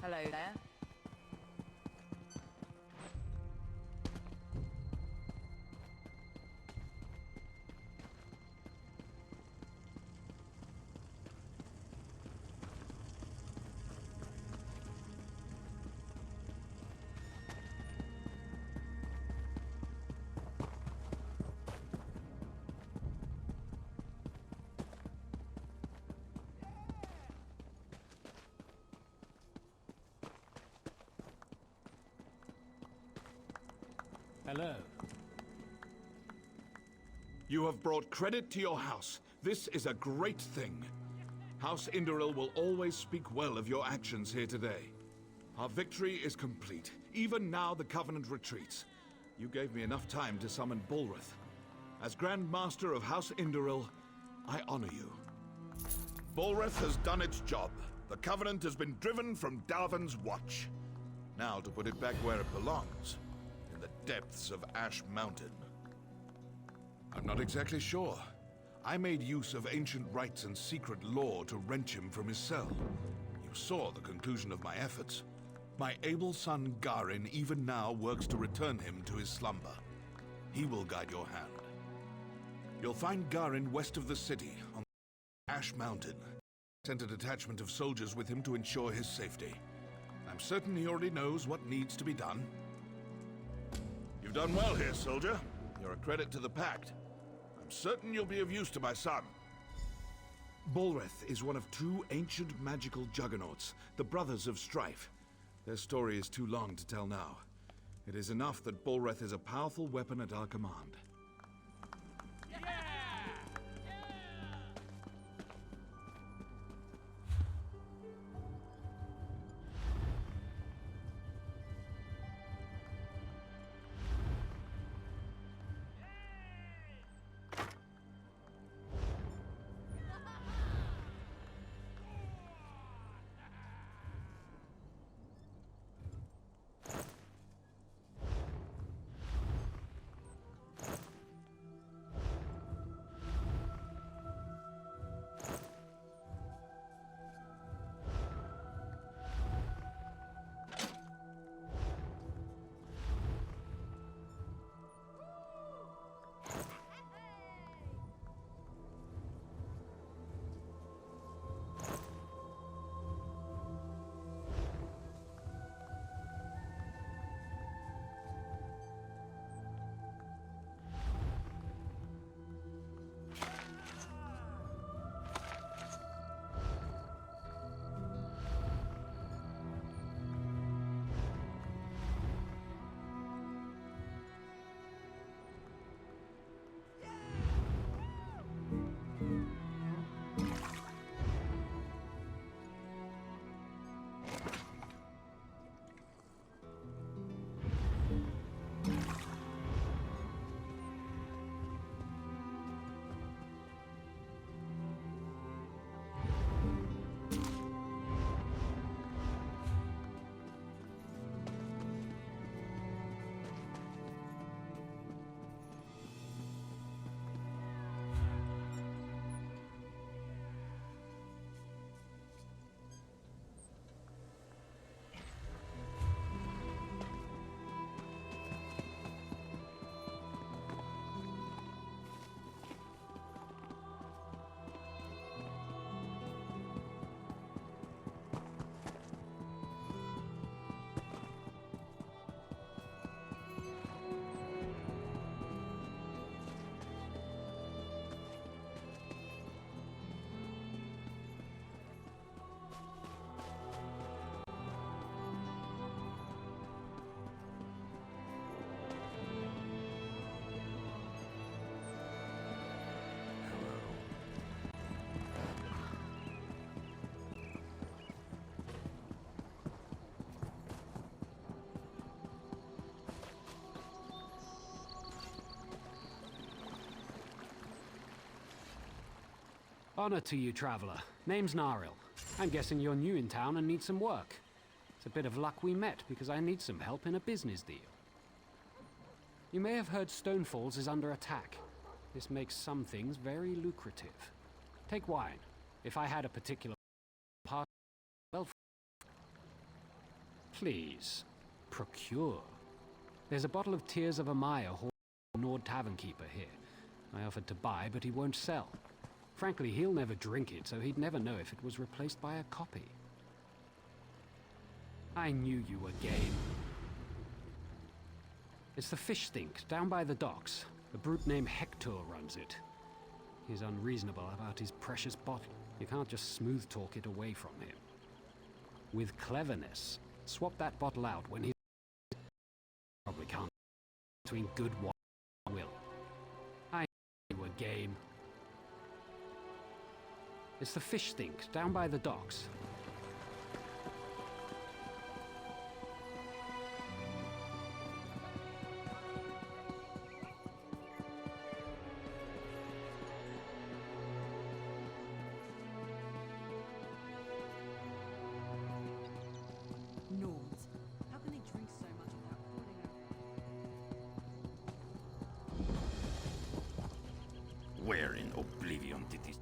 Hello there. Hello. You have brought credit to your house. This is a great thing. House Indoril will always speak well of your actions here today. Our victory is complete. Even now the Covenant retreats. You gave me enough time to summon Bulrath. As Grand Master of House Indoril, I honor you. Bulrath has done its job. The Covenant has been driven from Dalvin's watch. Now to put it back where it belongs. In the depths of Ash Mountain. I'm not exactly sure. I made use of ancient rites and secret lore to wrench him from his cell. You saw the conclusion of my efforts. My able son Garin even now works to return him to his slumber. He will guide your hand. You'll find Garin west of the city, on Ash Mountain. Sent a detachment of soldiers with him to ensure his safety. I'm certain he already knows what needs to be done. You've done well here, soldier. You're a credit to the Pact. I'm certain you'll be of use to my son. Bulrath is one of two ancient magical juggernauts, the Brothers of Strife. Their story is too long to tell now. It is enough that Bulrath is a powerful weapon at our command. Honor to you, traveler. Name's Naril. I'm guessing you're new in town and need some work. It's a bit of luck we met because I need some help in a business deal. You may have heard Stonefalls is under attack. This makes some things very lucrative. Take wine. If I had a particular part, well, Please. Procure. There's a bottle of Tears of Amaya Nord Tavern Keeper here. I offered to buy, but he won't sell. Frankly, he'll never drink it, so he'd never know if it was replaced by a copy. I knew you were game. It's the fish stink, down by the docks. A brute named Hector runs it. He's unreasonable about his precious bottle. You can't just smooth talk it away from him. With cleverness, swap that bottle out when he's... Probably can't between good wine and will. I knew you were game. It's the fish stink, down by the docks. Nords. How can they drink so much without falling over? Where in oblivion did this...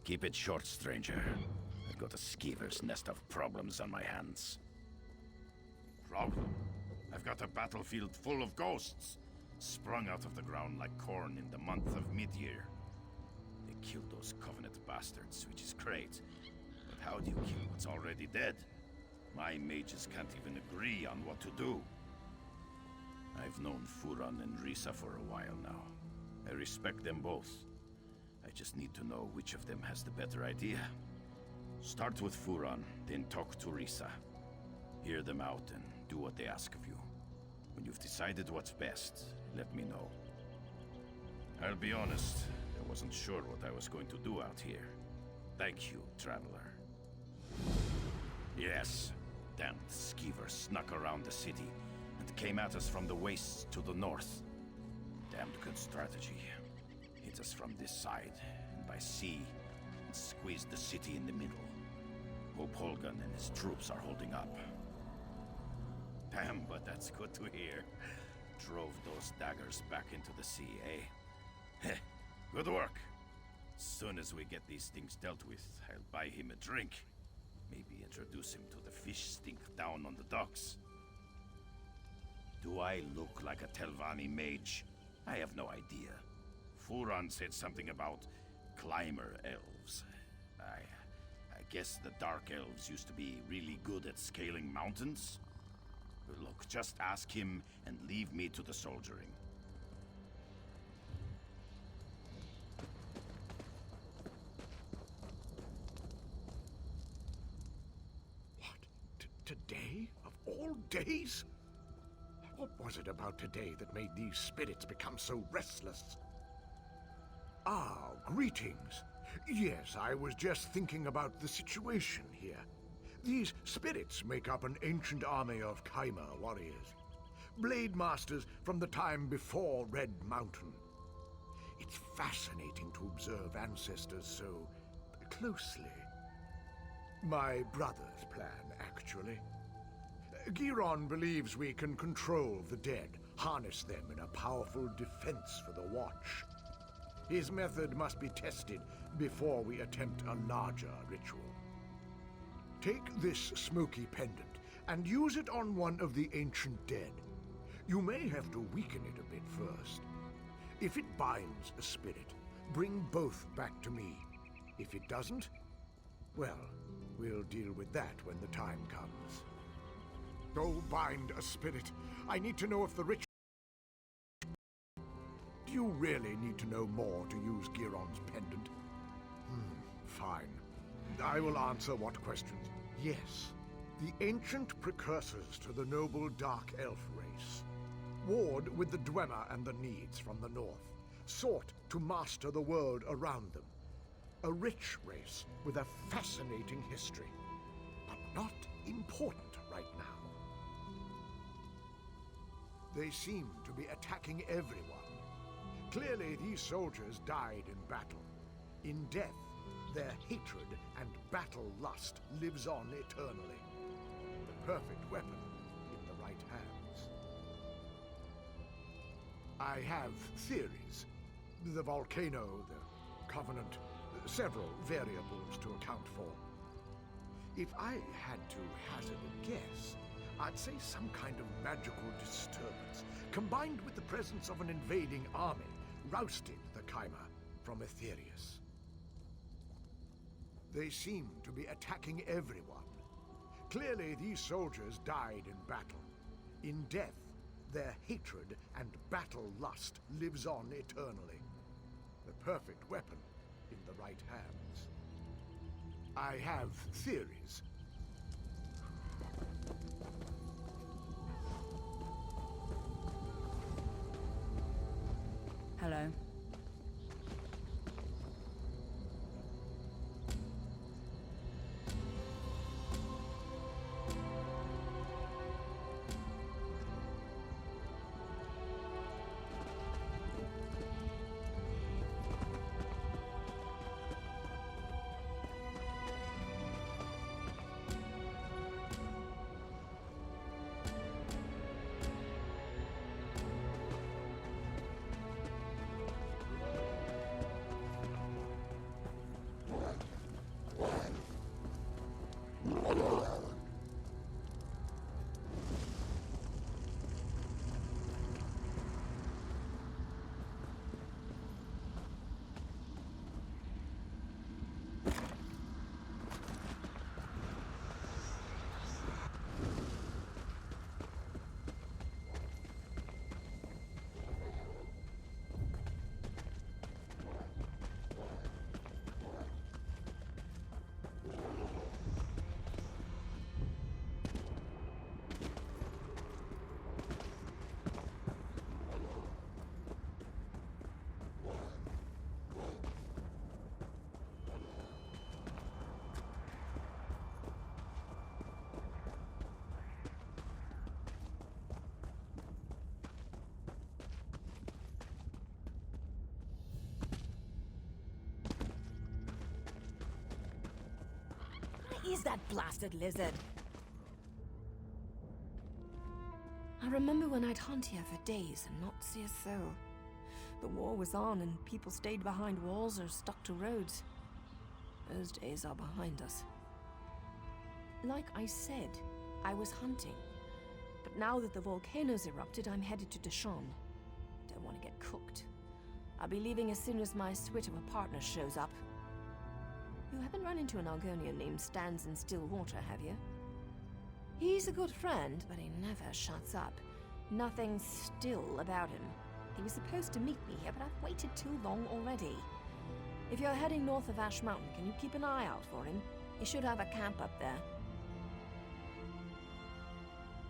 Keep it short, stranger. I've got a skeever's nest of problems on my hands. Problem? I've got a battlefield full of ghosts, sprung out of the ground like corn in the month of mid-year. They killed those Covenant bastards, which is great. But how do you kill what's already dead? My mages can't even agree on what to do. I've known Furan and Risa for a while now. I respect them both. I just need to know which of them has the better idea. Start with Furan, then talk to Risa. Hear them out and do what they ask of you. When you've decided what's best, let me know. I'll be honest, I wasn't sure what I was going to do out here. Thank you, traveler. Yes, damned skeever snuck around the city and came at us from the wastes to the north. Damned good strategy. Hit us from this side, and by sea, and squeezed the city in the middle. Hope Holgan and his troops are holding up. Damn, but that's good to hear. Drove those daggers back into the sea, eh? Heh, good work. As soon as we get these things dealt with, I'll buy him a drink. Maybe introduce him to the fish stink down on the docks. Do I look like a Telvanni mage? I have no idea. Furan said something about climber elves. I guess the Dark Elves used to be really good at scaling mountains. Look, just ask him and leave me to the soldiering. What? Today? Of all days? What was it about today that made these spirits become so restless? Ah, greetings. Yes, I was just thinking about the situation here. These spirits make up an ancient army of Kaima warriors. Blade masters from the time before Red Mountain. It's fascinating to observe ancestors so closely. My brother's plan, actually. Giron believes we can control the dead, harness them in a powerful defense for the Watch. His method must be tested before we attempt a larger ritual. Take this smoky pendant and use it on one of the ancient dead. You may have to weaken it a bit first. If it binds a spirit, bring both back to me. If it doesn't, well, we'll deal with that when the time comes. Go bind a spirit. I need to know if the ritual... Do you really need to know more to use Giron's pendant? Fine. I will answer what questions. Yes, the ancient precursors to the noble Dark Elf race warred with the Dwemer and the Needs from the north, sought to master the world around them. A rich race with a fascinating history, but not important right now. They seem to be attacking everyone. Clearly, these soldiers died in battle. In death, their hatred and battle lust lives on eternally. The perfect weapon in the right hands. I have theories. The volcano, the Covenant, several variables to account for. If I had to hazard a guess, I'd say some kind of magical disturbance, combined with the presence of an invading army, rousted the Chimera from Aetherius. They seem to be attacking everyone. Clearly, these soldiers died in battle. In death, their hatred and battle lust lives on eternally. The perfect weapon in the right hands. I have theories. Hello. Is that blasted lizard? I remember when I'd hunt here for days and not see a soul. The war was on and people stayed behind walls or stuck to roads. Those days are behind us. Like I said, I was hunting. But now that the volcano's erupted, I'm headed to Deshaun. Don't want to get cooked. I'll be leaving as soon as my suite of a partner shows up. You haven't run into an Argonian named Stands in Stillwater, have you? He's a good friend, but he never shuts up. Nothing still about him. He was supposed to meet me here, but I've waited too long already. If you're heading north of Ash Mountain, can you keep an eye out for him? He should have a camp up there.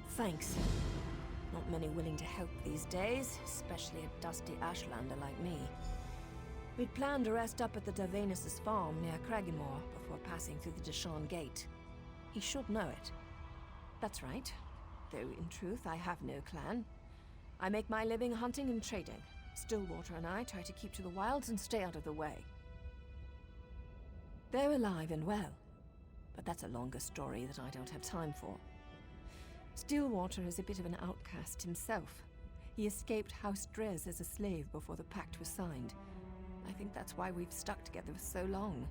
Thanks. Not many willing to help these days, especially a dusty Ashlander like me. We'd planned to rest up at the Davenus' farm near Cragganmore before passing through the Deshaun Gate. He should know it. That's right. Though in truth, I have no clan. I make my living hunting and trading. Stillwater and I try to keep to the wilds and stay out of the way. They're alive and well, but that's a longer story that I don't have time for. Stillwater is a bit of an outcast himself. He escaped House Drez as a slave before the pact was signed. I think that's why we've stuck together for so long.